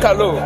Hello.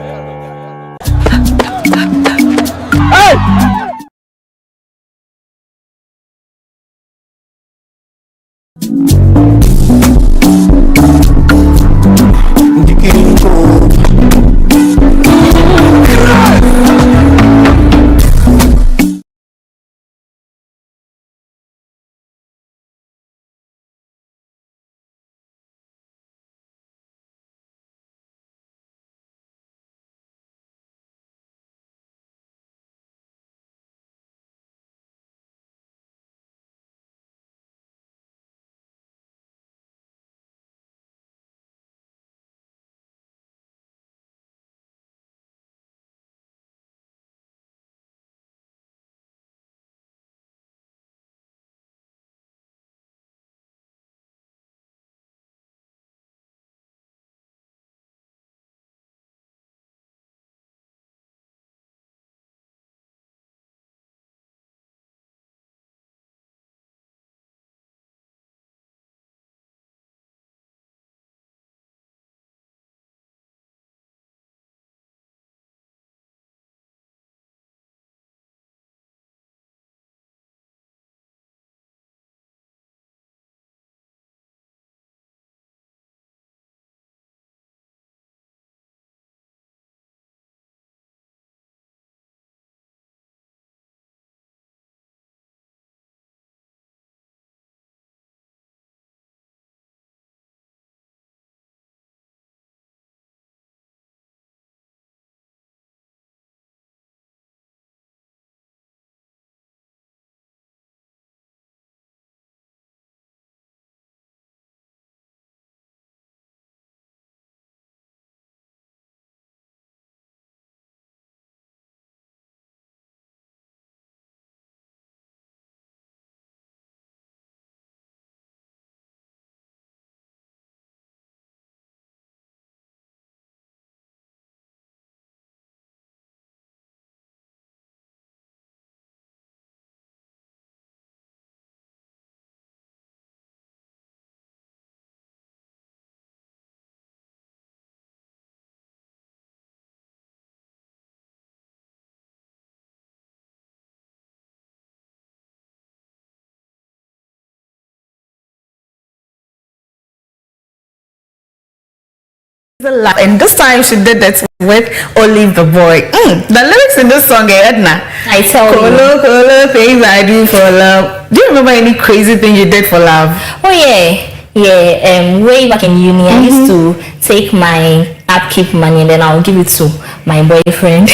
And this time she did it with Olive the Boy. The lyrics in this song, Edna. I tell Kolo, you. Kolo, things I do for love. Do you remember any crazy thing you did for love? Oh yeah, yeah. Way back in uni, I used to take my upkeep money and then I'll give it to my boyfriend.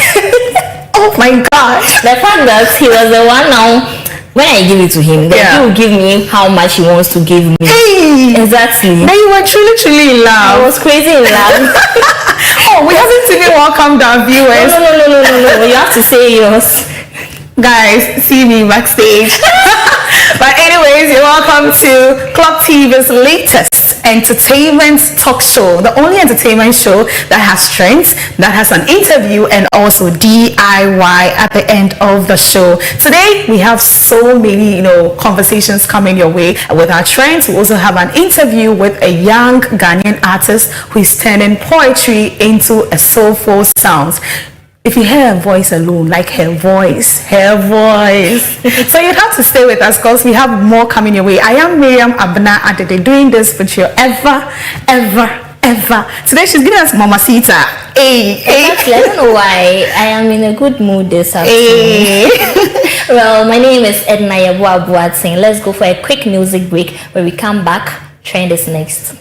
Oh my gosh. The fact that he was the one now. When I give it to him, then he will give me how much he wants to give me. Hey, exactly. Now you were truly in love. I was crazy in love. Oh, we haven't even welcomed our viewers. No. You have to say yours. Guys, see me backstage. But anyways, you're welcome to Clock TV's latest entertainment talk show, the only entertainment show that has trends, that has an interview, and also DIY at the end of the show. Today we have so many conversations coming your way with our trends. We also have an interview with a young Ghanaian artist who is turning poetry into a soulful sound. If you hear her voice alone, like her voice. So you have to stay with us because we have more coming your way. I am Miriam Abna Adede doing this with you ever. Today she's giving us Mamacita. Exactly. I don't know why. I am in a good mood this afternoon. Well, my name is Edna Yabuabuatsing. Let's go for a quick music break. When we come back, trend is next.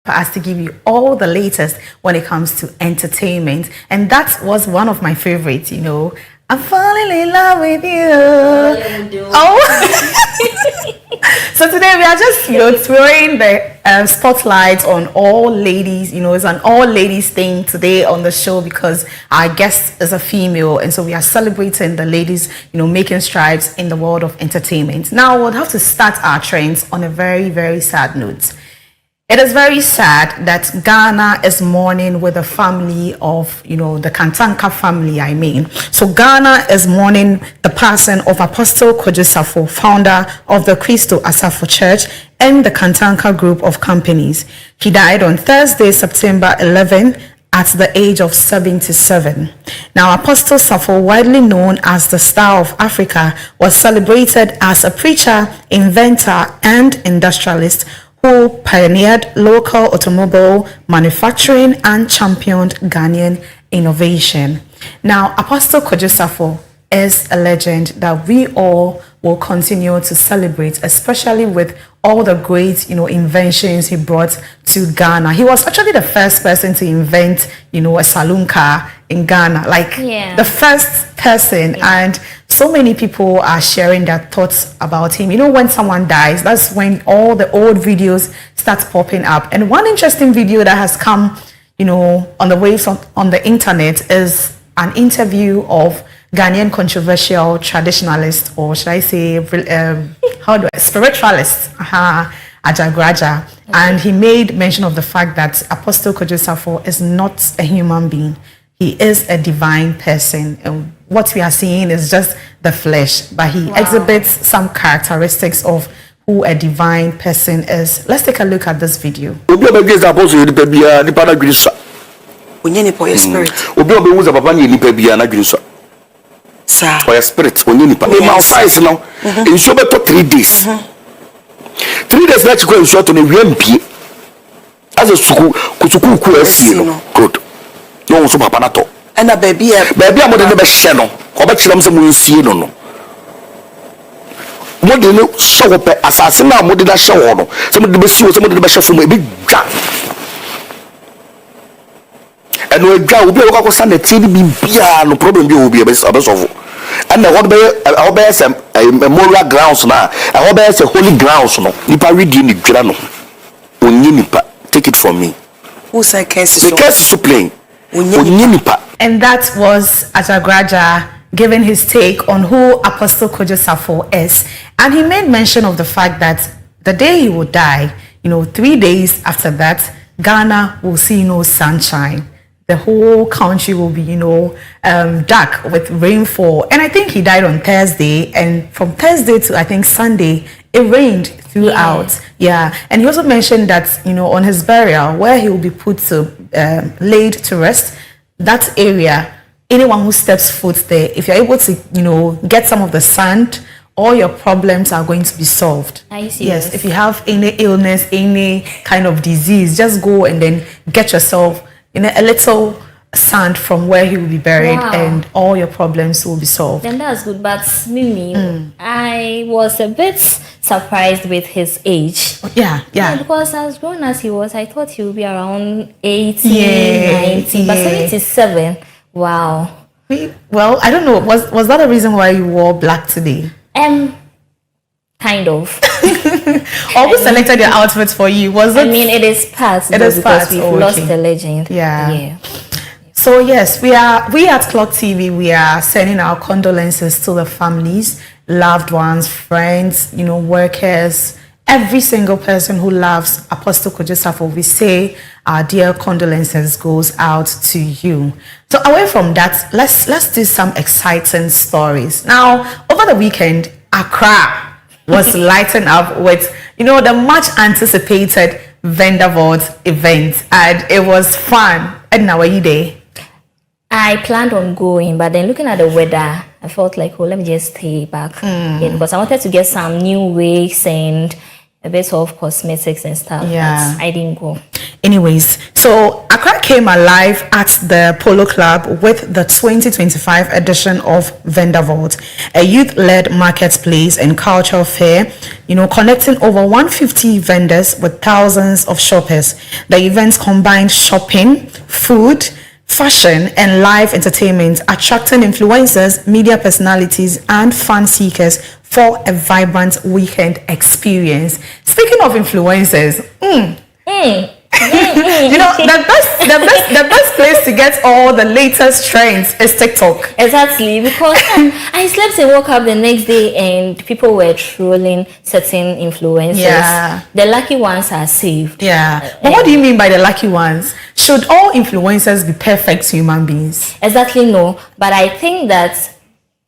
for us to give you all the latest when it comes to entertainment. And that was one of my favorites, you know. I'm falling in love with you. Oh. So today we are just, you know, throwing the spotlight on all ladies. You know, it's an all ladies thing today on the show because our guest is a female, and so we are celebrating the ladies, you know, making strides in the world of entertainment. Now we'll have to start our trends on a very, very sad note. It is very sad that Ghana is mourning with the family of, you know, the Kantanka family, I mean. So Ghana is mourning the passing of Apostle Kojo Safo, founder of the Christo Asafo Church and the Kantanka Group of Companies. He died on Thursday, September 11, at the age of 77. Now, Apostle Safo, widely known as the Star of Africa, was celebrated as a preacher, inventor, and industrialist who pioneered local automobile manufacturing and championed Ghanaian innovation. Now, Apostle Kojo Safo is a legend that we all will continue to celebrate, especially with all the great, you know, inventions he brought to Ghana. He was actually the first person to invent, you know, a saloon car in Ghana, like the first person. And so many people are sharing their thoughts about him. You know, when someone dies, that's when all the old videos start popping up. And one interesting video that has come, you know, on the waves on the internet is an interview of Ghanaian controversial traditionalist, or should I say, spiritualist, Ajagraja. And he made mention of the fact that Apostle Kojo Safo is not a human being. He is a divine person. And what we are seeing is just the flesh, but he exhibits some characteristics of who a divine person is. Let's take a look at this video. Sir. Or your spirit when you nipa. My size now. In so better 3 days. 3 days let's go in short on a WMP. As a suku good. No so papa nato. And a baby I'm more than a shadow. Or bet you some see no. More than no show up assassin now more than a show. Some of the best some of the best from a big gap. And we go be able to stand the TV no problem you will be a best of and what be a memorial grounds now I hope a holy grounds no nipa read in the grano onye nipa take it from me who said case the case is so plain onye nipa. And that was Ajagraja giving his take on who Apostle Kojo Safo is, and he made mention of the fact that the day he would die, you know, 3 days after that, Ghana will see no sunshine. The whole country will be, you know, dark with rainfall. And I think he died on Thursday, and from Thursday to I think Sunday, it rained throughout. Yeah. And he also mentioned that, you know, on his burial, where he will be put to laid to rest, that area, anyone who steps foot there, if you're able to, you know, get some of the sand, all your problems are going to be solved. Yes. If you have any illness, any kind of disease, just go and then get yourself in a little sand from where he will be buried, and all your problems will be solved. Then that's good. But Mimi, I was a bit surprised with his age. Yeah. Because as grown as he was, I thought he would be around 18, 19, but 77. Wow. Well, I don't know. Was that a reason why you wore black today? Kind of. Or who selected your outfits for you? Was it? I mean, it is past. It is past. We've lost the legend. Yeah. So yes, we at Clock TV, we are sending our condolences to the families, loved ones, friends, you know, workers, every single person who loves Apostle Kojo Safo. We say our dear condolences goes out to you. So away from that, let's do some exciting stories. Now, over the weekend, Accra was lighting up with, you know, the much anticipated vendor vault event, and it was fun. Edna, were you there? I planned on going, but then looking at the weather, I felt like, oh, let me just stay back. Because I wanted to get some new wigs and a bit of cosmetics and stuff. Yeah. But I didn't go. Anyways, so Accra came alive at the Polo Club with the 2025 edition of Vendor Vault, a youth-led marketplace and cultural fair, connecting over 150 vendors with thousands of shoppers. The events combined shopping, food, fashion, and live entertainment, attracting influencers, media personalities, and fan seekers for a vibrant weekend experience. Speaking of influencers, the best place to get all the latest trends is TikTok. Exactly, because I slept and woke up the next day and people were trolling certain influencers. Yeah. The lucky ones are saved. Yeah. But what do you mean by the lucky ones? Should all influencers be perfect human beings? Exactly, no. But I think that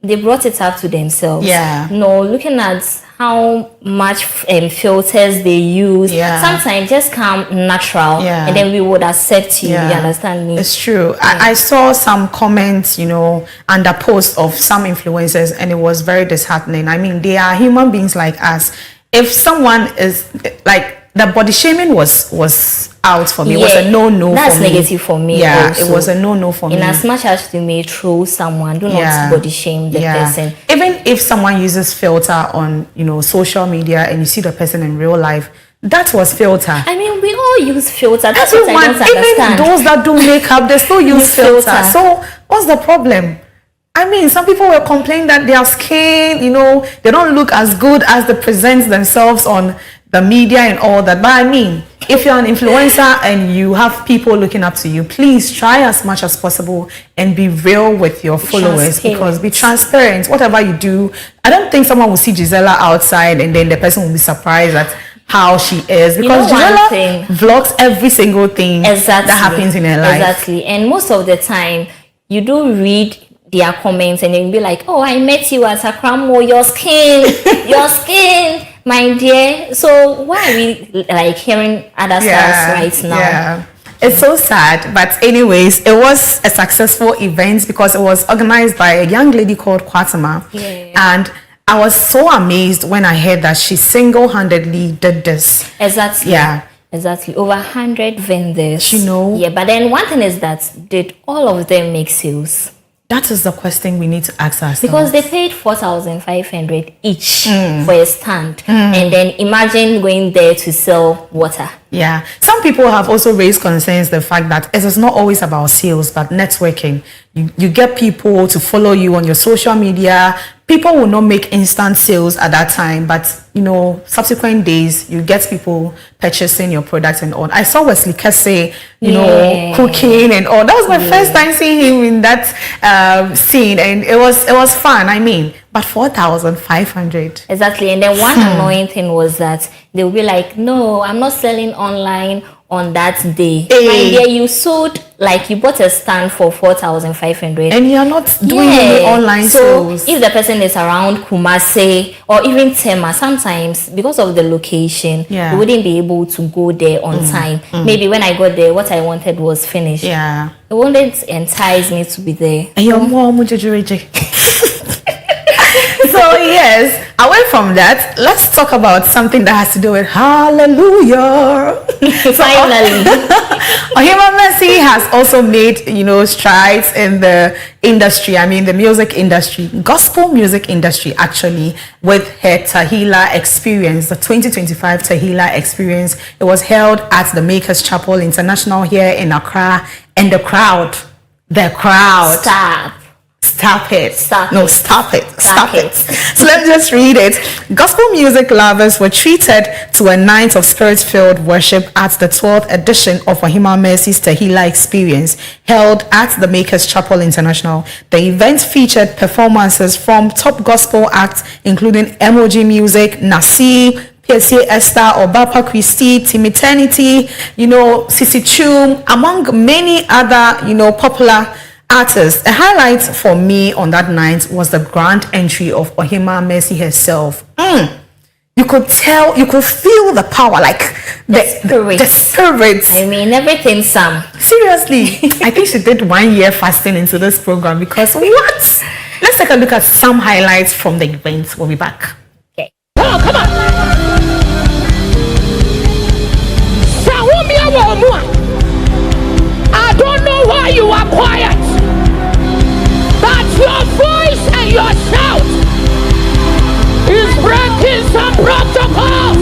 they brought it up to themselves. Yeah. No, looking at how much filters they use. Yeah. Sometimes just come natural. Yeah. And then we would accept you. Yeah. You understand me? It's true. I saw some comments, under posts of some influencers, and it was very disheartening. I mean, they are human beings like us. If someone is like, the body shaming was out for me. It was a no-no for me. That's negative for me. Yeah, also. it was a no-no for me. In as much as you may troll someone, do not body shame the person. Even if someone uses filter on, social media, and you see the person in real life, that was filter. I mean, we all use filter. That's Everyone, what I don't understand. even those that do makeup, they still use filter. So what's the problem? I mean, some people will complain that their skin, they don't look as good as they present themselves on the media and all that. But I mean, if you're an influencer and you have people looking up to you, please try as much as possible and be real with your followers, because be transparent. Whatever you do, I don't think someone will see Gisela outside and then the person will be surprised at how she is, because Gisela vlogs every single thing that happens in her life. Exactly. And most of the time, you do read their comments and you'll be like, oh, I met you at Akramo, your skin, my dear. So why are we like hearing other stuff right now? Yeah. It's so sad, but anyways, it was a successful event because it was organized by a young lady called Kwatama. And I was so amazed when I heard that she single-handedly did this. Exactly. Yeah. Exactly. Over 100 vendors. Yeah, but then one thing is that, did all of them make sales? That is the question we need to ask ourselves. Because they paid 4,500 each for a stand. And then imagine going there to sell water. Yeah. Some people have also raised concerns the fact that it is not always about sales, but networking. You get people to follow you on your social media. People will not make instant sales at that time, but subsequent days you get people purchasing your products and all. I saw Wesley Kese, cooking and all. That was my first time seeing him in that scene, and it was fun. I mean, but 4,500. Exactly. And then one annoying thing was that they'll be like, no, I'm not selling online on that day. My dear, you sold, like you bought a stand for 4,500 and you're not doing any online sales. So if the person is around Kumasi or even Tema, sometimes because of the location, you wouldn't be able to go there on time. Maybe when I got there, what I wanted was finished. Yeah, it wouldn't entice me to be there. And your mom, so yes, away from that, let's talk about something that has to do with hallelujah. Finally, Ohima Mercy has also made strides in the industry. I mean, the music industry, gospel music industry, actually, with her Tahila experience, the 2025 Tahila experience. It was held at the Makers Chapel International here in Accra, and the crowd. Stop it. Stop it. So let's just read it. Gospel music lovers were treated to a night of spirit-filled worship at the 12th edition of Ohima Mercy's Tahila Experience, held at the Makers Chapel International. The event featured performances from top gospel acts, including Emoji Music, Nasi, PSA Esther, Obapa Christie, Timiternity, Sisi Chum, among many other, popular artists. A highlight for me on that night was the grand entry of Ohima Mercy herself. You could feel the power, like the spirit. I mean, everything, Sam. Seriously, I think she did 1 year fasting into this program because what? Let's take a look at some highlights from the event. We'll be back. Okay. Oh, come on. I don't know why you are quiet, but your voice and your shout is breaking some protocols.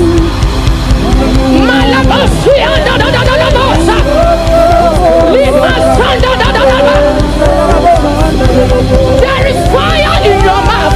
There is fire in your mouth.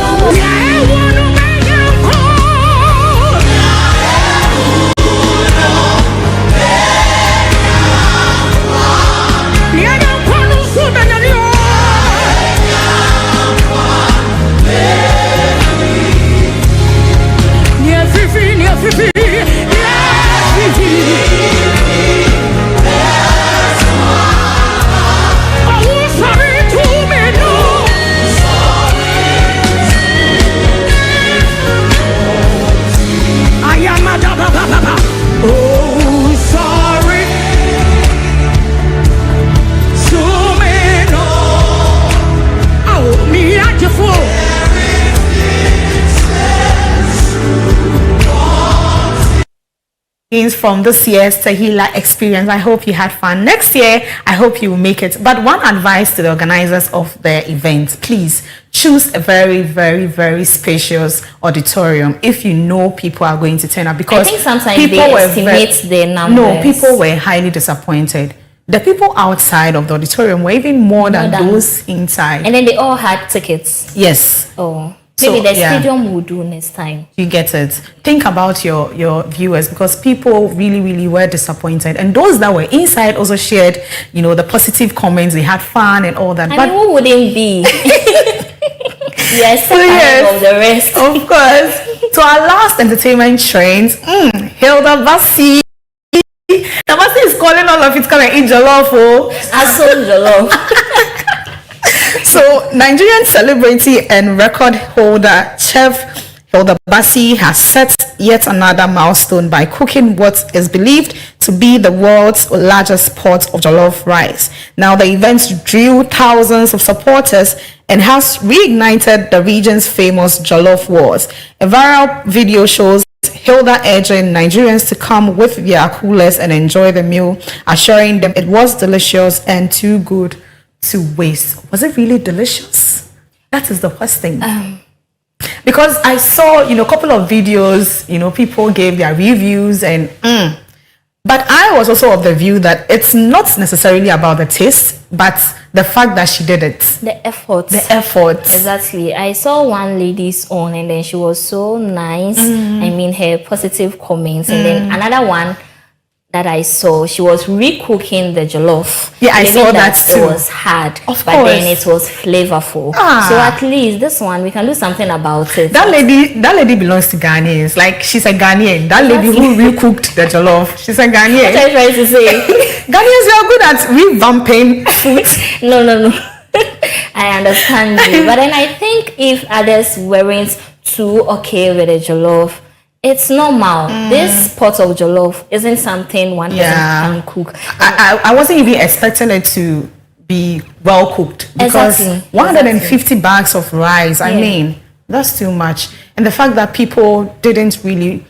From this year's Tehillah experience. I hope you had fun. Next year, I hope you will make it. But one advice to the organizers of the event, please choose a very, very, very spacious auditorium if you know people are going to turn up. Because I think sometimes they estimate the numbers. No, people were highly disappointed. The people outside of the auditorium were even more than those inside. And then they all had tickets. Yes. Oh. Maybe the stadium will do next time. You get it. Think about your viewers, because people really, really were disappointed. And those that were inside also shared, the positive comments. They had fun and all that. I mean, who wouldn't be? Yes, of the rest. Of course. So our last entertainment trend, Hilda Bassi. The Bassi is calling all of it, come and eat jollof. I saw jollof. So, Nigerian celebrity and record holder Chef Hilda Bassi has set yet another milestone by cooking what is believed to be the world's largest pot of jollof rice. Now, the event drew thousands of supporters and has reignited the region's famous jollof wars. A viral video shows Hilda urging Nigerians to come with their coolers and enjoy the meal, assuring them it was delicious and too good to waste. Was it really delicious? That is the first thing. Because I saw, a couple of videos, people gave their reviews and but I was also of the view that it's not necessarily about the taste, but the fact that she did it. The effort. Exactly. I saw one lady's own and then she was so nice. I mean, her positive comments. And then another one that I saw, she was recooking the jollof. Yeah, I saw that too. It was hard, but then it was flavorful. So at least this one, we can do something about it. That lady belongs to Ghanaians. Like, she's a Ghanaian. That lady who recooked the jollof, she's a Ghanaian. What are you trying to say? Ghanaians are good at revamping food. No. I understand you. But then I think if others weren't too okay with the jollof, it's normal. This pot of jollof isn't something one person can cook. I wasn't even expecting it to be well cooked, because 150 bags of rice, I mean, that's too much. And the fact that people didn't really,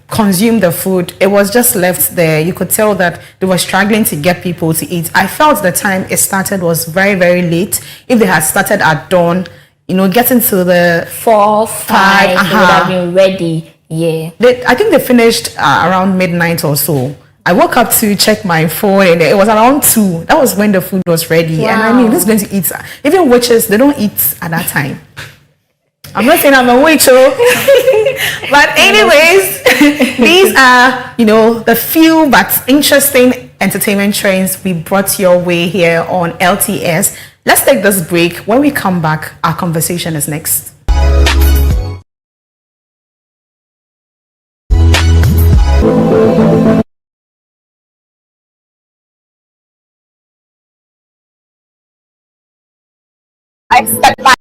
consume the food, it was just left there. You could tell that they were struggling to get people to eat. I felt the time it started was very, very late. If they had started at dawn, getting to the 4, 5, would have been ready. Yeah, I think they finished around midnight or so. I woke up to check my phone and it was around 2. That was when the food was ready. Wow. And I mean, this is going to eat. Even witches, they don't eat at that time. I'm not saying I'm a witch, but anyways, these are, the few but interesting entertainment trends we brought your way here on LTS. Let's take this break. When we come back, our conversation is next. Step by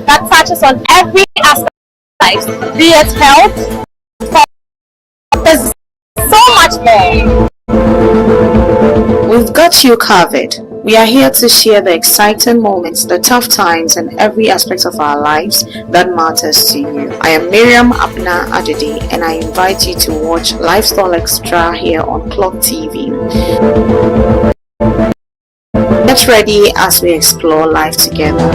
that touches on every aspect of life, be it health, there's so much more. We've got you covered. We are here to share the exciting moments, the tough times, and every aspect of our lives that matters to you. I am Miriam Abna Adedi, and I invite you to watch Lifestyle Extra here on Clock TV. Get ready as we explore life together.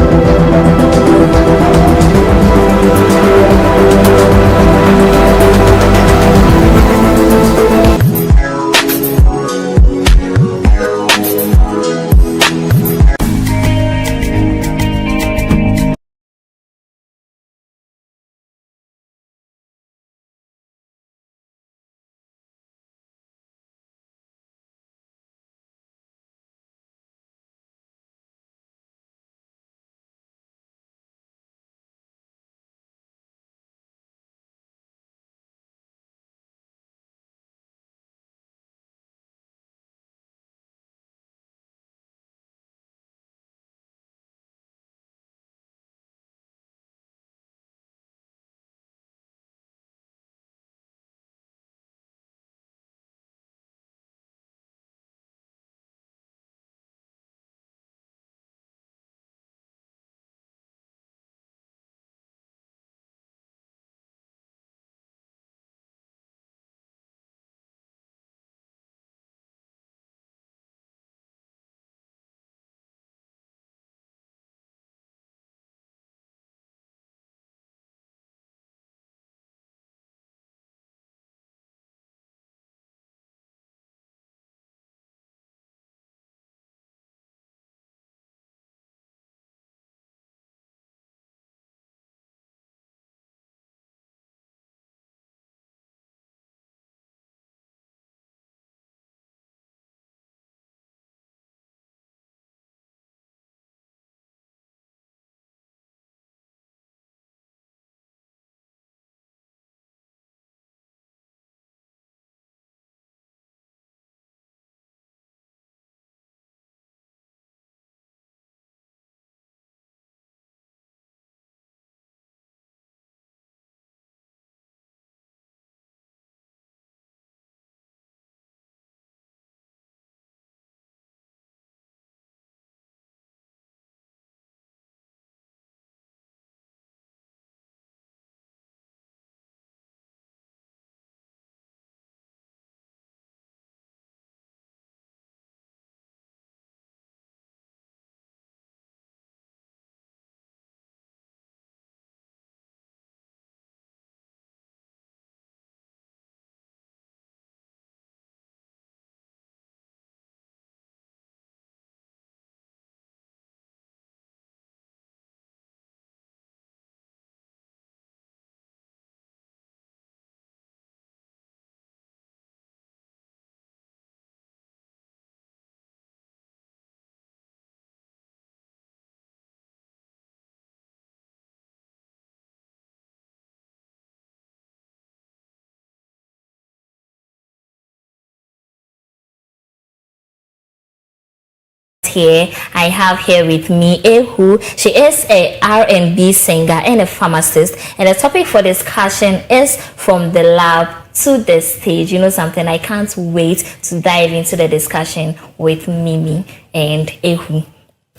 Here I have here with me Ehu. She is a R&B singer and a pharmacist, and the topic for discussion is from the lab to the stage. You know something, I can't wait to dive into the discussion with Mimi and Ehu.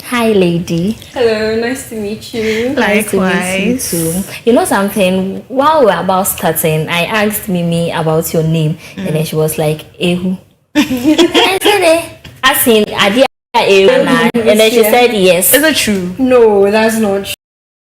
Hi lady. Hello, nice to meet you. Nice Likewise. to meet you too. You know something, while we're about starting, I asked Mimi about your name and then she was like Ehu. I said I seen idea and then she said yes. Is it true? No, that's not true.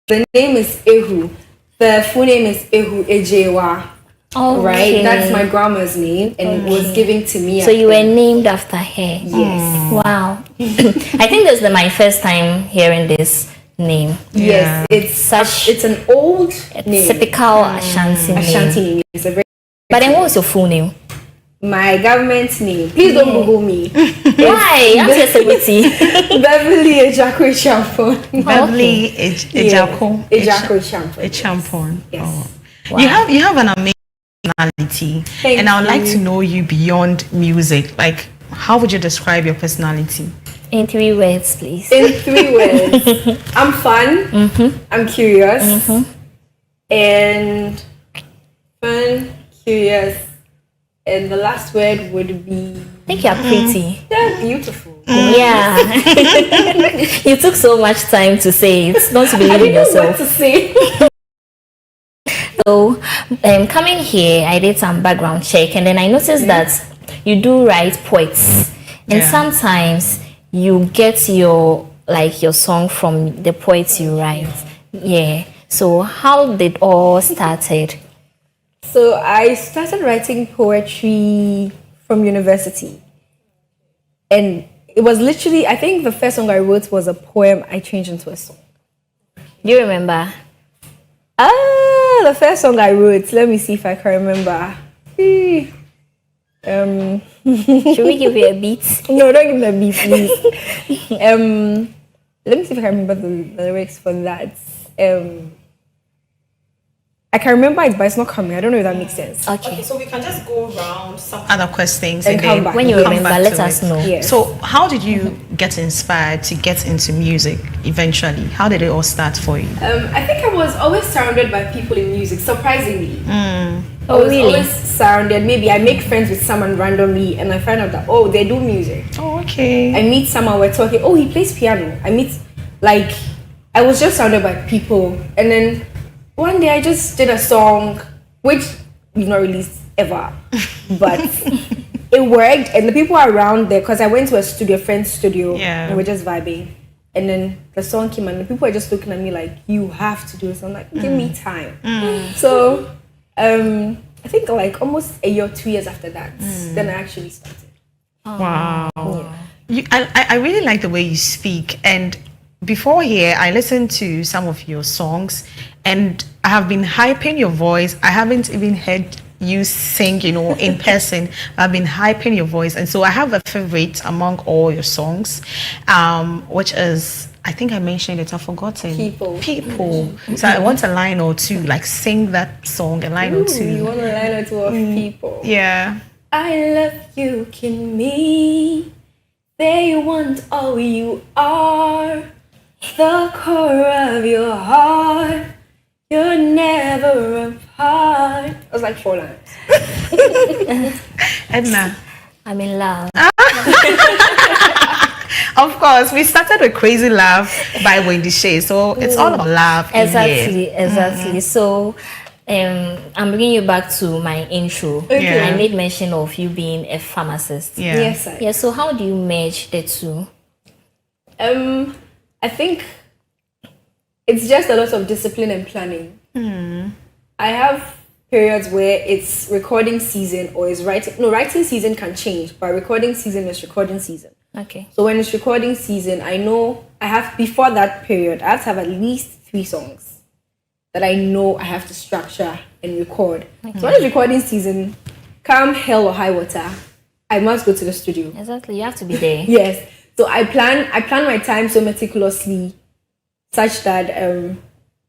The name is Ehu. The full name is Ehu Ejewa. Okay. Right? That's my grandma's name and it was given to me. So you were named after her? Yes. Wow. I think this is my first time hearing this name. Yes, it's an old name. Typical Ashanti name. Ashanti name. It's a very But then what was your full name? my government name. Please don't Google me. Why? I'm a celebrity. Beverly Ejako Champon. Beverly Ejako. Ejako Champon. Champon. Yes. Oh. Wow. You have an amazing personality, and I would like to know you beyond music. Like, how would you describe your personality? In 3 words, please. In 3 words, I'm fun. I'm curious, and fun, curious, and the last word would be. I think you're pretty. Yeah, beautiful. Yeah. You took so much time to say it. Don't believe in I didn't know yourself. what to say. So, coming here, I did some background check, and then I noticed that you do write poets, and sometimes you get your song from the poets you write. Yeah. So how did all started? So I started writing poetry from university. And it was literally, I think the first song I wrote was a poem I changed into a song. Do you remember? The first song I wrote, let me see if I can remember. Should we give you a beat? No, don't give me a beat, please. Let me see if I can remember the lyrics for that. I can remember it, but it's not coming. I don't know if that makes sense. Okay. So we can just go around some other questions And come back. When you come remember, back let to us it. know. Yes. So how did you get inspired to get into music eventually? How did it all start for you? I think I was always surrounded by people in music, surprisingly. I Oh, was really? always surrounded. Maybe I make friends with someone randomly and I find out that, oh, they do music. Oh, okay. I meet someone, we're talking, oh, he plays piano. I was just surrounded by people. And then one day I just did a song, which we've not released ever, but it worked. And the people around there, because I went to a friend's studio, and we're just vibing. And then the song came and the people were just looking at me like, you have to do this. I'm like, give me time. So I think like almost a year, 2 years after that, then I actually started. Wow. Yeah. I really like the way you speak. And before here, I listened to some of your songs and I have been hyping your voice. I haven't even heard you sing, in person. I've been hyping your voice. And so I have a favorite among all your songs, which is, I think I mentioned it, I've forgotten. People. So I want a line or two, like sing that song, a line or two. You want a line or two of people? Yeah. I love you, can me. They want all you are. The core of your heart. You're never apart. It was like 4 lines. Edna. I'm in love. Of course, we started with Crazy Love by Wendy Shea. So it's all about love. Exactly. So I'm bringing you back to my intro. Okay. I made mention of you being a pharmacist. Yeah. Yes, sir. Yeah, so how do you merge the two? I think it's just a lot of discipline and planning. I have periods where it's recording season or is writing. No, writing season can change, but recording season is recording season. Okay. So when it's recording season, I know I have, before that period, I have to have at least 3 songs that I know I have to structure and record. So when it's recording season, come hell or high water, I must go to the studio. Exactly, you have to be there. Yes. So I plan my time so meticulously such that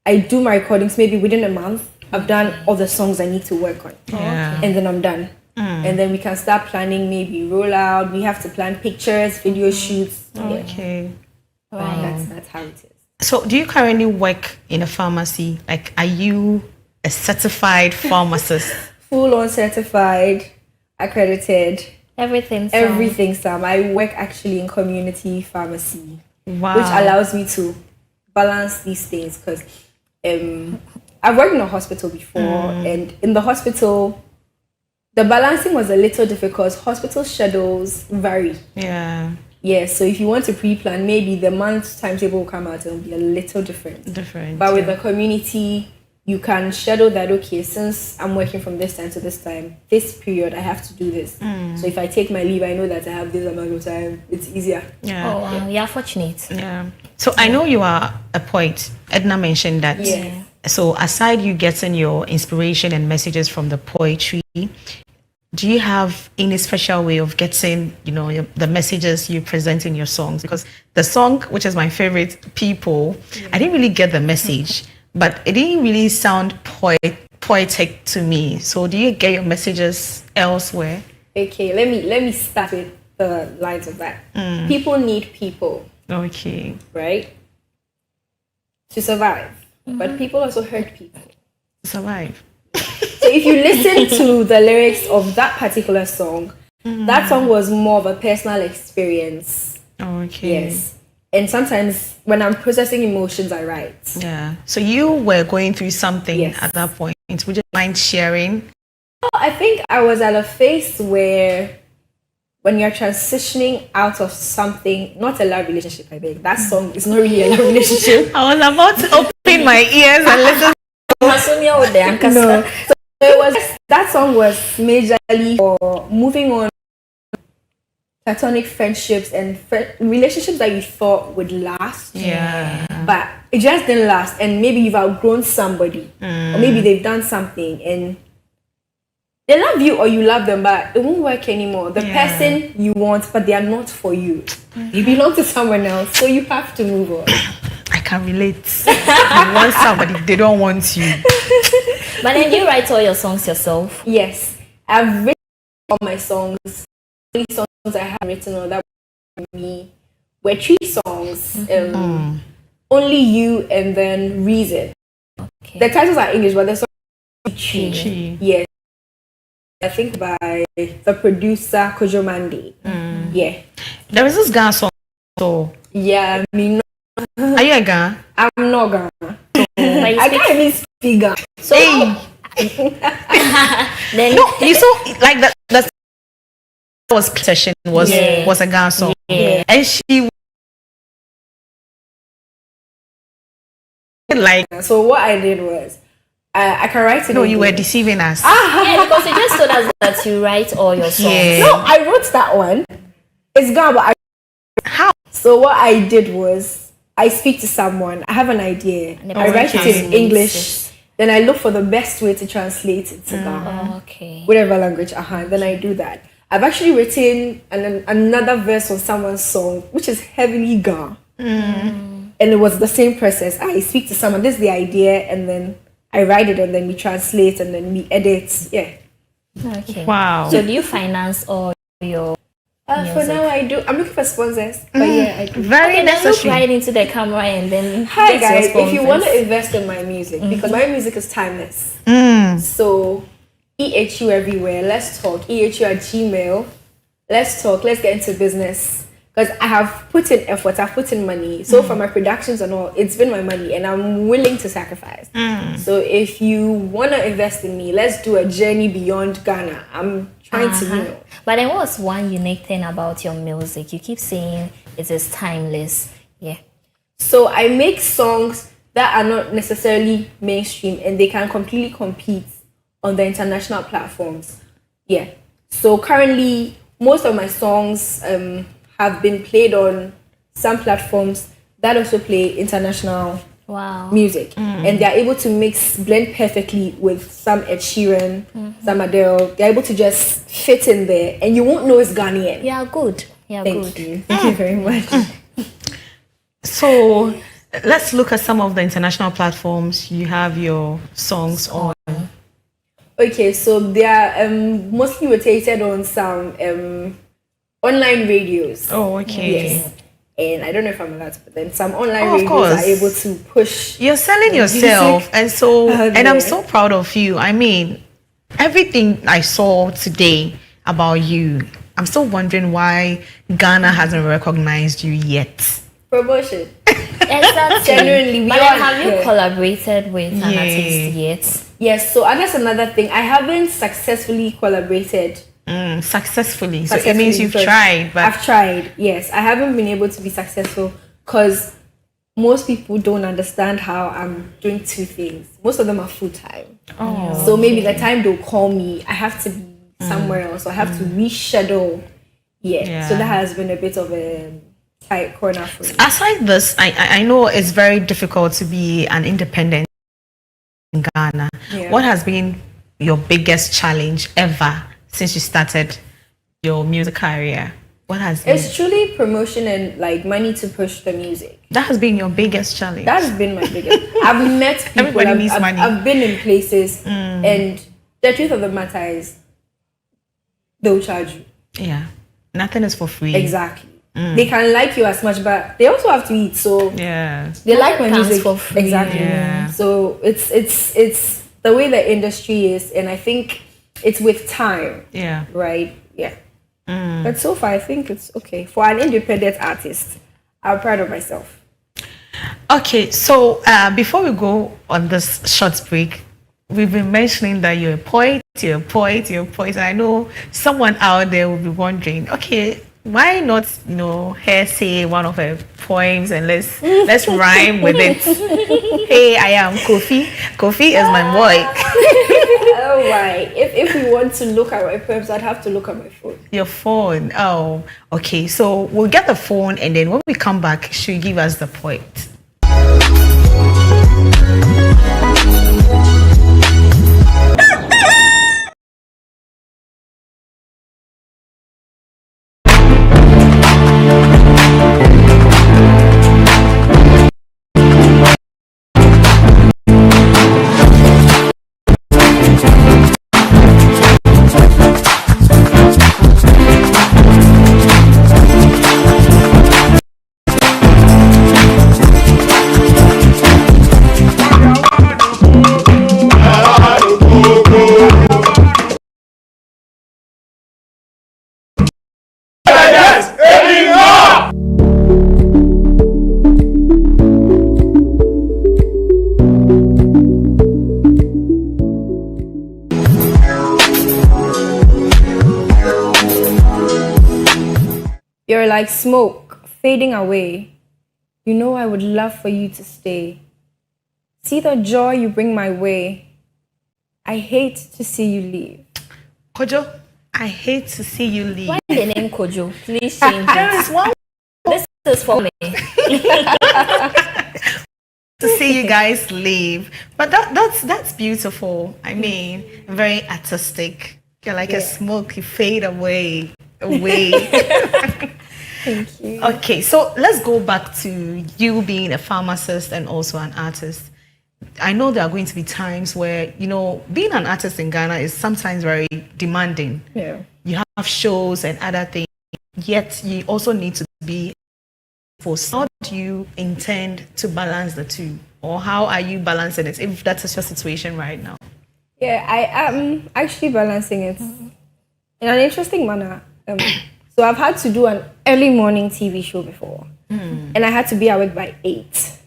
I do my recordings maybe within a month. I've done all the songs I need to work on. Yeah. And then I'm done. And then we can start planning maybe rollout. We have to plan pictures, video shoots. Okay. Right. That's how it is. So do you currently work in a pharmacy? Like, are you a certified pharmacist? Full on certified, accredited, Everything. everything, Sam. I work actually in community pharmacy, Wow. which allows me to balance these things because I've worked in a hospital before, and in the hospital, the balancing was a little difficult. Hospital schedules vary. Yeah. Yeah, so if you want to pre-plan, maybe the month timetable will come out and it'll be a little different. But with the community, you can schedule that, okay, since I'm working from this time to this time, this period, I have to do this. So if I take my leave, I know that I have this amount of time. It's easier. Yeah. Oh, wow. You're fortunate. Yeah. So I know you are a poet. Edna mentioned that. Yeah. So aside you getting your inspiration and messages from the poetry, do you have any special way of getting, the messages you present in your songs? Because the song, which is my favorite, People, I didn't really get the message, but it didn't really sound poetic to me. So do you get your messages elsewhere? Okay, let me start with the lines of that. People need people, Okay. right? To survive. But people also hurt people. Survive. So if you listen to the lyrics of that particular song, that song was more of a personal experience. Okay. Yes. And sometimes when I'm processing emotions, I write. Yeah. So you were going through something Yes. at that point. Would you mind sharing? I think I was at a phase where when you're transitioning out of something, not a love relationship, I beg. That song is not really a love relationship. I was about to open my ears and listen. No. So it was, that song was majorly for moving on platonic friendships and relationships that you thought would last. Yeah. But it just didn't last. And maybe you've outgrown somebody. Or maybe they've done something and they love you or you love them, but it won't work anymore. The person you want, but they are not for you. They belong to someone else. So you have to move on. I can relate. You want somebody, they don't want you. But then you write all your songs yourself? Yes. I've written all my songs. The only songs I have written on that me were 3 songs. Only You and then Reason. Okay. The titles are English, but the song is Chi. Yes. I think by the producer Kojo Mandi. Yeah. There is this guy song. So, Yeah, I mean, are you a guy? I'm not Ghana. But you I speak- can't even speak Ghana. So then No, you saw like the was session was Yeah. was a guy song. Yeah. And she like So what I did was, I can write it. no, in you were English. deceiving us. yeah, because you just told us that you write all your songs. Yeah. No, I wrote that one. It's gone, but How? So what I did was, I speak to someone. I have an idea. And the I write it person in English. translates Then I look for the best way to translate it to Ghana. Oh, okay. Whatever language. Then I do that. I've actually written another verse on someone's song, which is heavily Ga. And it was the same process. I speak to someone, this is the idea, and then I write it, and then we translate, and then we edit. Yeah. Okay. Wow. So do you finance all your For music? now, I do. I'm looking for sponsors. But yeah, I do. Very Okay, then look necessary. right into the camera and then Hi get your guys, if you sponsors. want to invest in my music, because my music is timeless. So EHU everywhere. Let's talk. EHU at Gmail. Let's talk. Let's get into business. Because I have put in effort, I've put in money. So for my productions and all, it's been my money and I'm willing to sacrifice. So if you want to invest in me, let's do a journey beyond Ghana. I'm trying to, you know. But then what's one unique thing about your music? You keep saying it is timeless. Yeah. So I make songs that are not necessarily mainstream and they can completely compete on the international platforms. Yeah. So currently, most of my songs have been played on some platforms that also play international Wow. music. And they're able to blend perfectly with some Ed Sheeran, some Adele. They're able to just fit in there and you won't know it's Ghanaian. Yeah, good. Yeah, Thank good. you. Thank you very much. So let's look at some of the international platforms you have your songs on. Okay, so they are mostly rotated on some online radios. Oh, okay. Yes. And I don't know if I'm allowed to, but then some online Oh, of radios course. are able to push. You're selling the yourself, music and so out and I'm there. so proud of you. I mean, everything I saw today about you, I'm still wondering why Ghana hasn't recognized you yet. Promotion. Exactly. Genuinely, we But all- then have you yeah. collaborated with an Yeah. artist yet? Yes, so that's another thing. I haven't successfully collaborated. Successfully. So it means you've because tried, but I've tried, yes. I haven't been able to be successful because most people don't understand how I'm doing 2 things. Most of them are full time. So maybe the time they'll call me, I have to be somewhere else. So I have to reschedule. Yeah. So that has been a bit of a tight corner for me. aside this, I know it's very difficult to be an independent in Ghana. Yeah. What has been your biggest challenge ever since you started your music career? What has been? It's truly promotion and like money to push the music. That has been your biggest challenge. That's been my biggest. I've met people. Everybody needs money. I've been in places, and the truth of the matter is, they'll charge you. Yeah. Nothing is for free. Exactly. They can like you as much, but they also have to eat. So Yeah. they like my Nothing comes music for free. exactly. Yeah. So it's the way the industry is, and I think it's with time, Yeah. right? Yeah. But so far, I think it's okay for an independent artist. I'm proud of myself. Okay, so before we go on this short break, we've been mentioning that you're a poet you're a poet, you're a poet. And I know someone out there will be wondering, okay, why not, her say one of her poems and let's rhyme with it. Hey, I am Kofi. Kofi is my boy. Oh, right. If we want to look at my poems, I'd have to look at my phone. Your phone. Oh, okay. So we'll get the phone, and then when we come back, she'll give us the poet. You're like smoke fading away. You know I would love for you to stay. See the joy you bring my way. I hate to see you leave. Kojo, I hate to see you leave. Why the name Kojo? Please change it. This is for me. To see you guys leave, but that's beautiful. I mean, very artistic. You're like a smoke, you fade away. Thank you. Okay, so let's go back to you being a pharmacist and also an artist. I know there are going to be times where, being an artist in Ghana is sometimes very demanding. Yeah. You have shows and other things, yet you also need to be forced. How do you intend to balance the two? Or how are you balancing it, if that is your situation right now? Yeah, I am actually balancing it in an interesting manner. So I've had to do an early morning TV show before, and I had to be awake by 8.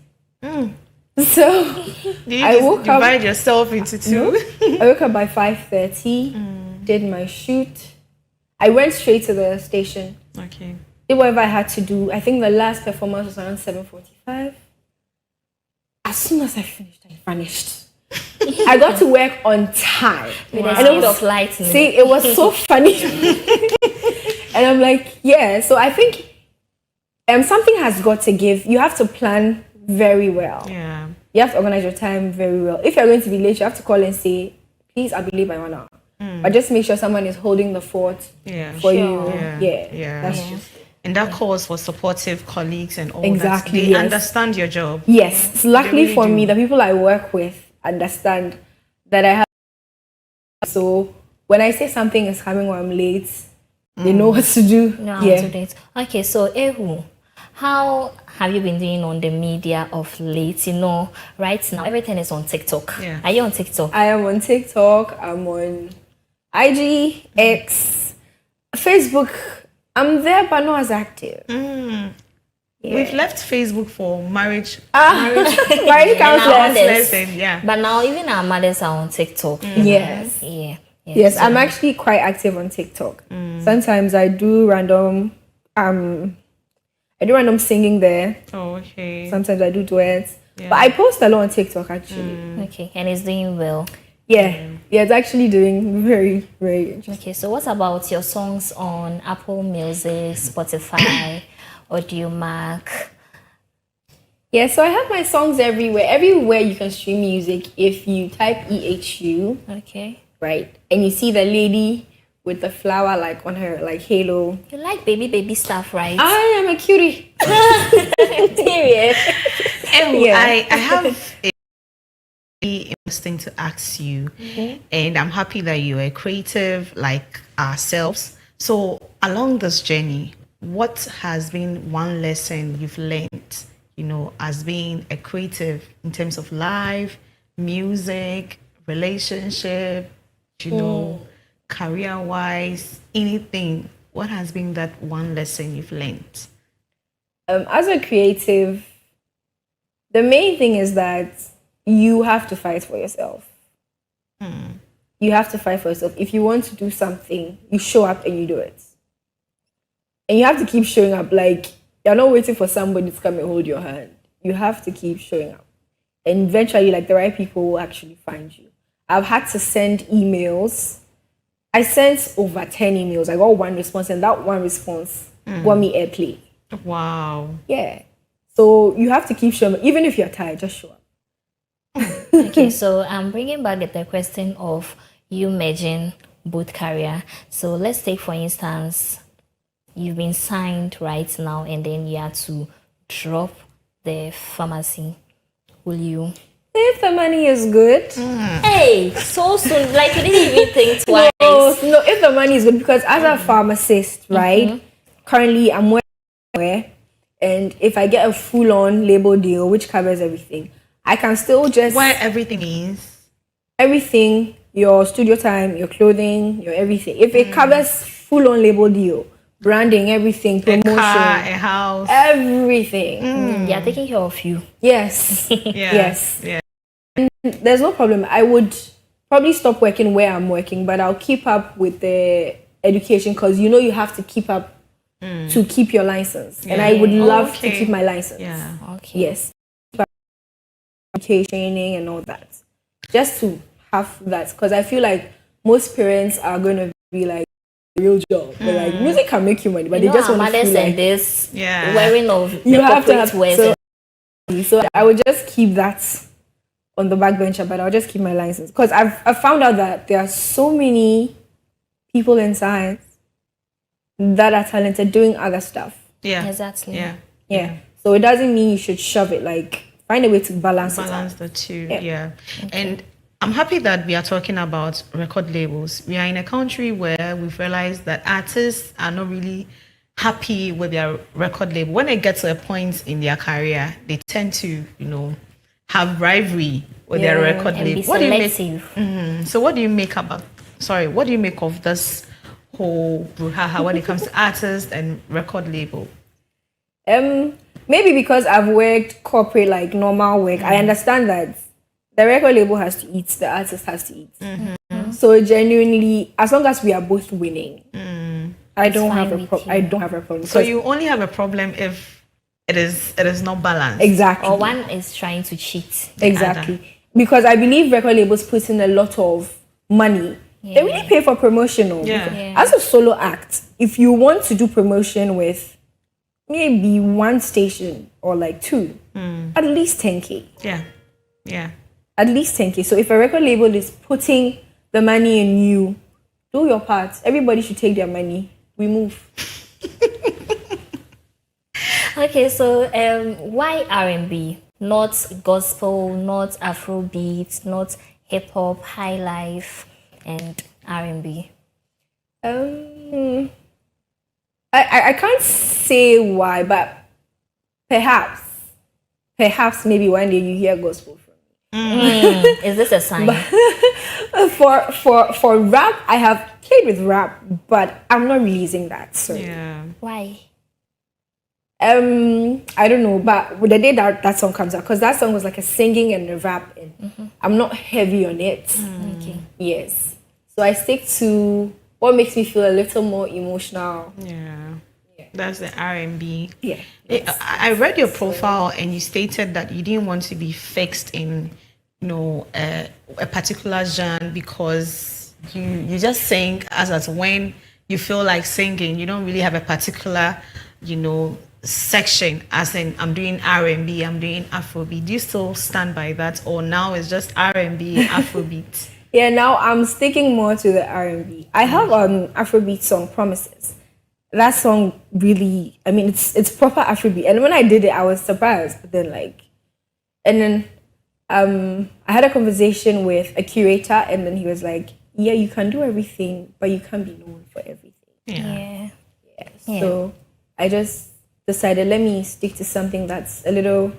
So I woke divide yourself into two? I woke up by 5:30, did my shoot. I went straight to the station. Okay. Did whatever I had to do. I think the last performance was around 7:45. As soon as I finished, I vanished. I got to work on time. With the speed of lightning. See, it was so funny. And I'm like, yeah. So I think something has got to give. You have to plan very well. Yeah. You have to organize your time very well. If you're going to be late, you have to call and say, please, I'll be late by 1 hour. But just make sure someone is holding the fort for you. Yeah. That's just and that calls for supportive colleagues and all Exactly, that. They yes. understand your job. Yes. Luckily really for do. me, the people I work with understand that I have. So when I say something is coming or I'm late, they know what to do. No, to date. Okay, so Ehu, how have you been doing on the media of late? Right now everything is on TikTok. Yeah. Are you on TikTok? I am on TikTok. I'm on IG, X, Facebook. I'm there, but not as active. We've left Facebook for marriage. Marriage counselors. Yeah. But now even our mothers are on TikTok. Yes. Yeah. Yes, I'm actually quite active on TikTok. Sometimes I do random singing there. Oh, okay. Sometimes I do duets. But I post a lot on TikTok actually. Okay, and it's doing well. Yeah, it's actually doing very, very interesting. Okay, so what about your songs on Apple Music, Spotify, Audiomack? Yeah, so I have my songs everywhere. Everywhere you can stream music, if you type EHU, Okay. right, and you see the lady with the flower like on her like halo. You like baby stuff, right? I am a cutie. Period. I have a really interesting to ask you, and I'm happy that you are creative like ourselves. So along this journey, what has been one lesson you've learned, as being a creative in terms of life, music, relationship, career-wise, anything? What has been that one lesson you've learned? As a creative, the main thing is that you have to fight for yourself. you have to fight for yourself. If you want to do something, you show up and you do it. And you have to keep showing up. Like, you're not waiting for somebody to come and hold your hand. You have to keep showing up. And eventually, like, the right people will actually find you. I've had to send emails. I sent over 10 emails. I got one response, and that one response got me airplay. Wow. Yeah. So you have to keep showing up. Even if you're tired, just show up. Okay, so I'm bringing back the question of you merging both career. So let's take, for instance, you've been signed right now and then you have to drop the pharmacy. Will you? If the money is good. Hey, so soon. Like, you didn't even think twice. No, if the money is good, because as a pharmacist, right, currently I'm where, and if I get a full-on label deal, which covers everything, I can still just... Where everything is? Everything, your studio time, your clothing, your everything. If it covers full-on label deal, branding, everything, promotion, A car, a house, everything. They are taking care of you. Yes. Yeah. Yes. Yeah. There's no problem. I would probably stop working where I'm working, but I'll keep up with the education because you have to keep up to keep your license. And I would love to keep my license. Yeah. Okay. Yes. Education training and all that. Just to have that. Because I feel like most parents are going to be like, real job. But like, music can make you money, but they just want to feel like... this wearing of you have to have... wears. So I would just keep that on the back bench, but I'll just keep my license. Because I've found out that there are so many people in science that are talented doing other stuff. Yeah. Exactly. Yeah. So it doesn't mean you should shove it. Like, find a way to balance the two. Yeah. Okay. And I'm happy that we are talking about record labels. We are in a country where we've realized that artists are not really happy with their record label. When they get to a point in their career, they tend to, have rivalry with their record and label. be selective. So what do you make of this whole brouhaha when it comes to artists and record label? Maybe because I've worked corporate, like normal work, I understand that the record label has to eat, the artist has to eat. So genuinely, as long as we are both winning, I don't have a problem. So you only have a problem if it is not balanced. Exactly. Or one is trying to cheat. Exactly. Because I believe record labels put in a lot of money. They really pay for promotional. As a solo act, if you want to do promotion with maybe one station or like two, at least 10K. Yeah. At least 10K. So if a record label is putting the money in you, do your part. Everybody should take their money. We move. Okay, so why R&B? Not gospel, not Afrobeat, not hip hop, high life, and R&B. I can't say why, but perhaps maybe one day you hear gospel from me. Is this a sign? For rap, I have played with rap, but I'm not releasing that. So Why? I don't know, but the day that song comes out, because that song was like a singing and a rap, and I'm not heavy on it. Okay. Yes, so I stick to what makes me feel a little more emotional. That's the R&B. Yeah. I read your profile and you stated that you didn't want to be fixed in, a particular genre because you just sing as when you feel like singing. You don't really have a particular, section as in I'm doing R&B, I'm doing Afrobeat. Do you still stand by that, or now it's just R&B and Afrobeat? Yeah, now I'm sticking more to the R&B. I have an Afrobeat song, Promises. That song really, it's proper Afrobeat. And when I did it, I was surprised. But then I had a conversation with a curator, and then he was like, yeah, you can do everything, but you can't be known for everything. Yeah. So I just decided, let me stick to something that's a little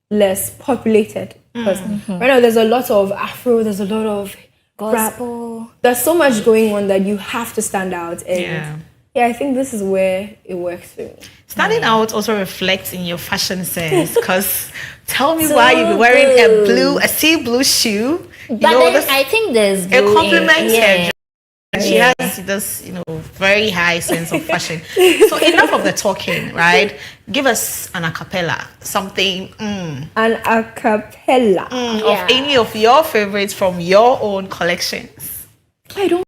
less populated. Because right now there's a lot of Afro, there's a lot of gospel. Rap. There's so much going on that you have to stand out. And I think this is where it works for me. Standing out also reflects in your fashion sense, because Tell me So why you're wearing good. a sea blue shoe. But then I think there's it blue complements in, her. And she has this, very high sense of fashion. So enough of the talking, right? Give us an a cappella, something An acapella. of any of your favorites from your own collections. I don't.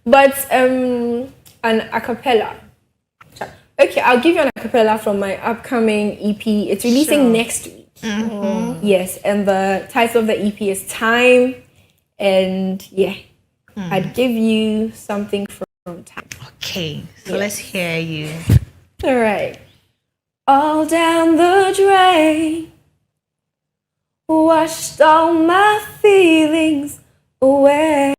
But an acapella. Okay, I'll give you an acapella from my upcoming EP. It's releasing next week. Yes, and the title of the EP is Time. And I'd give you something from Time. Okay, so let's hear you. All right. All down the drain, washed all my feelings away.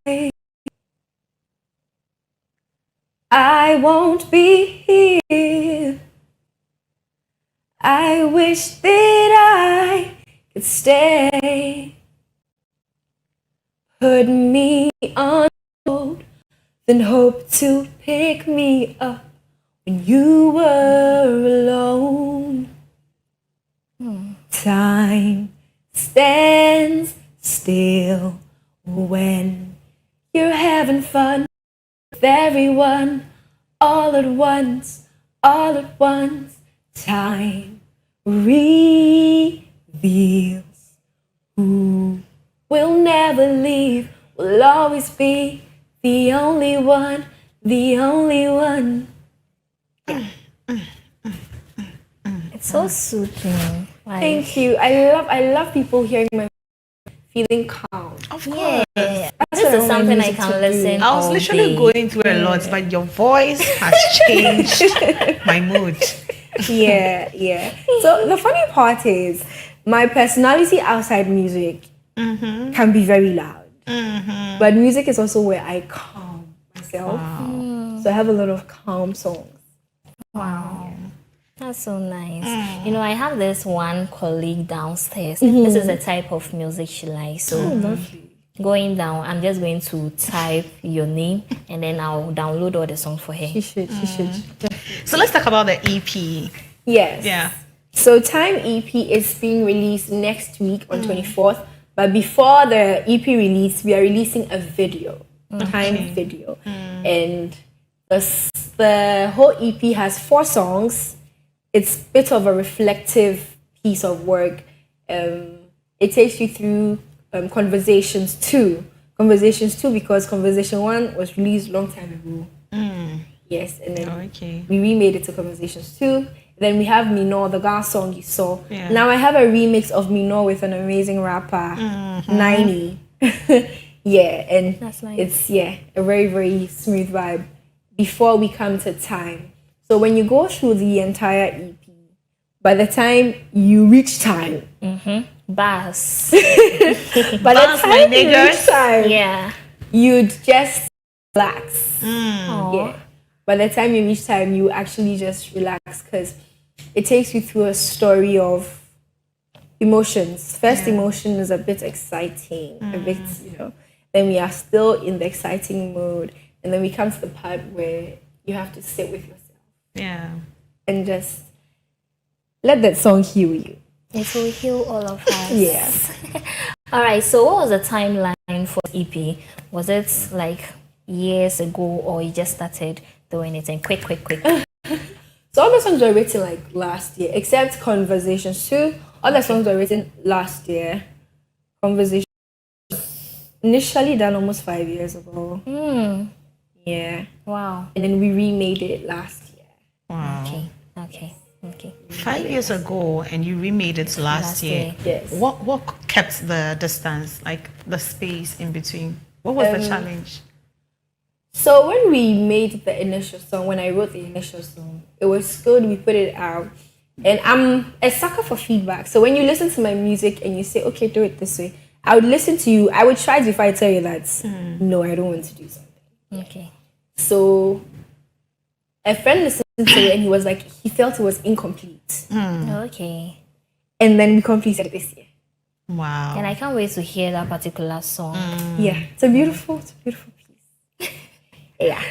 I won't be here. I wish that I could stay. Put me on hold, then hope to pick me up when you were alone. Time stands still when you're having fun with everyone, all at once, all at once. Time reveals who will never leave, will always be the only one, the only one. It's so soothing. Like, Thank you. I love people hearing my feeling calm. Of course. yeah, That's this what I is want something I music can to listen. I was all literally day. going through a lot, but your voice has changed my mood. Yeah. So the funny part is my personality outside music can be very loud. But music is also where I calm myself. So I have a lot of calm songs. Wow. That's so nice. I have this one colleague downstairs. This is the type of music she likes. So going down, I'm just going to type your name and then I'll download all the songs for her. She should. So let's talk about the EP. Yes. Yeah. So Time EP is being released next week on 24th. But before the EP release, we are releasing a video, Time video. And the whole EP has 4 songs. It's a bit of a reflective piece of work. It takes you through Conversations 2. Conversations 2 because Conversation 1 was released a long time ago. Yes, and then we remade it to Conversations 2. Then we have Minor, the girl song you saw. Yeah. Now I have a remix of Minor with an amazing rapper, 90. And That's nice. it's a very, very smooth vibe before we come to Time. So when you go through the entire EP, by the time you reach Time, Bass. by the Bars, my time you niggas. reach Time, Yeah. you'd just relax. Aw. Yeah. By the time you reach Time, you actually just relax because it takes you through a story of emotions. First emotion is a bit exciting, a bit, Then we are still in the exciting mode, and then we come to the part where you have to sit with yourself Yeah. and just let that song heal you. It will heal all of us. Yes. All right. So what was the timeline for EP? Was it like years ago or you just started doing it and quick? So all the songs were written like last year, except Conversations 2. All the songs were written last year. Conversations initially done almost 5 years ago. Yeah. Wow. And then we remade it last year. Wow. Okay. 5 years ago, and you remade it last year. Yes. What kept the distance, like the space in between? What was the challenge? So when we made the initial song, when I wrote the initial song, it was good. We put it out. And I'm a sucker for feedback. So when you listen to my music and you say, okay, do it this way, I would listen to you. I would try it if I tell you that, no, I don't want to do something. Okay. So a friend listened to it and he was like, he felt it was incomplete. Okay. And then we completed it this year. Wow. And I can't wait to hear that particular song. Yeah, it's a beautiful piece. Yeah.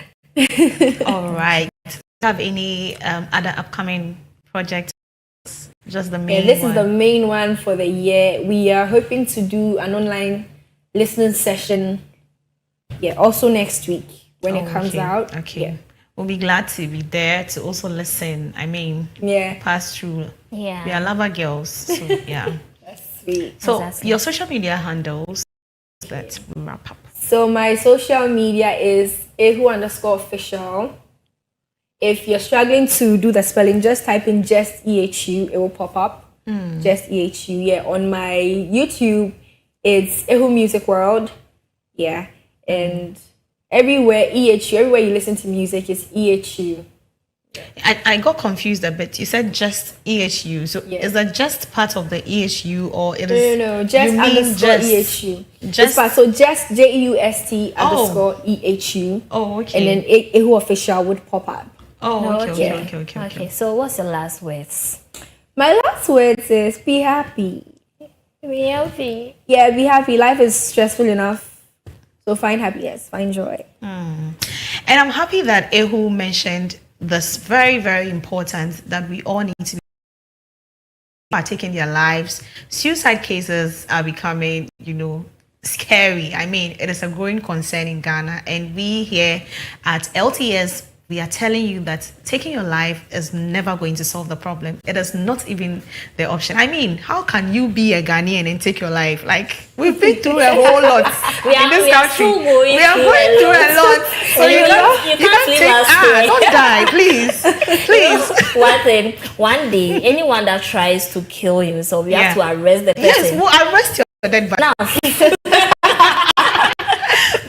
All right. Do you have any other upcoming projects Just the Yeah, main this one. is the main one for the year. We are hoping to do an online listening session. Yeah, also next week when it comes okay. out. Okay. Yeah. We'll be glad to be there to also listen. I mean, Yeah. pass through. Yeah. We are lover girls. So, yeah. That's sweet. So, Exactly. your social media handles that we wrap up. So my social media is ehu_official. If you're struggling to do the spelling, just type in just EHU, it will pop up. Just EHU. Yeah. On my YouTube, it's Ehu Music World. Yeah. And everywhere EHU, everywhere you listen to music is EHU. I got confused a bit. You said just EHU. So, Yeah. is that just part of the EHU or it is? No, just you mean underscore just- EHU. Just, So just JEUST underscore EHU. Oh, okay. And then Ehu Official would pop up. Oh, okay, Okay. okay. So what's your last words? My last words is be happy. Be healthy. Yeah, be happy. Life is stressful enough. So find happiness, find joy. And I'm happy that Ehu mentioned this very, very important that we all need to be are taking their lives. Suicide cases are becoming, scary. I mean, it is a growing concern in Ghana, and we here at LTS, we are telling you that taking your life is never going to solve the problem. It is not even the option. I mean, how can you be a Ghanaian and take your life? Like, we've been through a whole lot in this country. We are going through a lot. So you can't leave take, us here. don't die, please. Please. One thing, one day, anyone that tries to kill himself, we have to arrest the person. Yes, well, arrest your dead body. Now,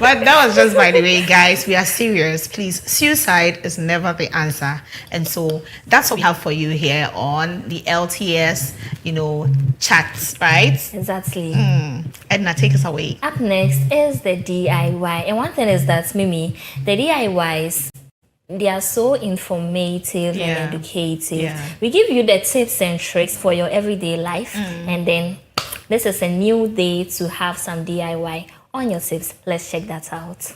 But that was just by the way, guys. We are serious. Please, suicide is never the answer. And so that's what we have for you here on the LTS, chats, right? exactly. Edna, take us away. Up next is the DIY. And one thing is that, Mimi, the DIYs, they are so informative Yeah. and educative. Yeah. We give you the tips and tricks for your everyday life. And then this is a new day to have some DIY on your tips. Let's check that out.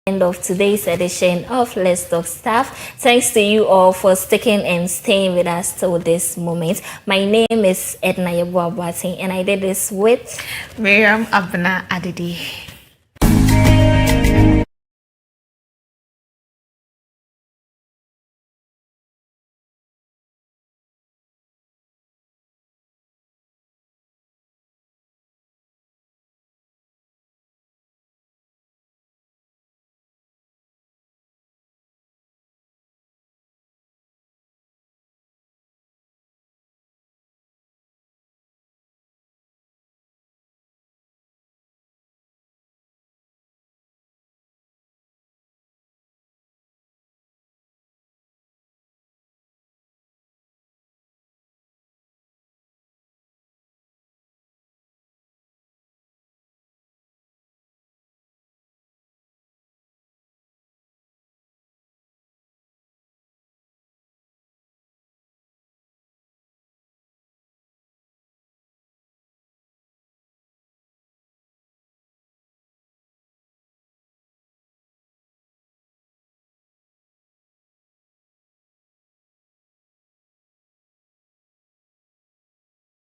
End of today's edition of Let's Talk Stuff. Thanks to you all for sticking and staying with us till this moment. My name is Edna Yabuabuating, and I did this with Miriam Abna Adidi.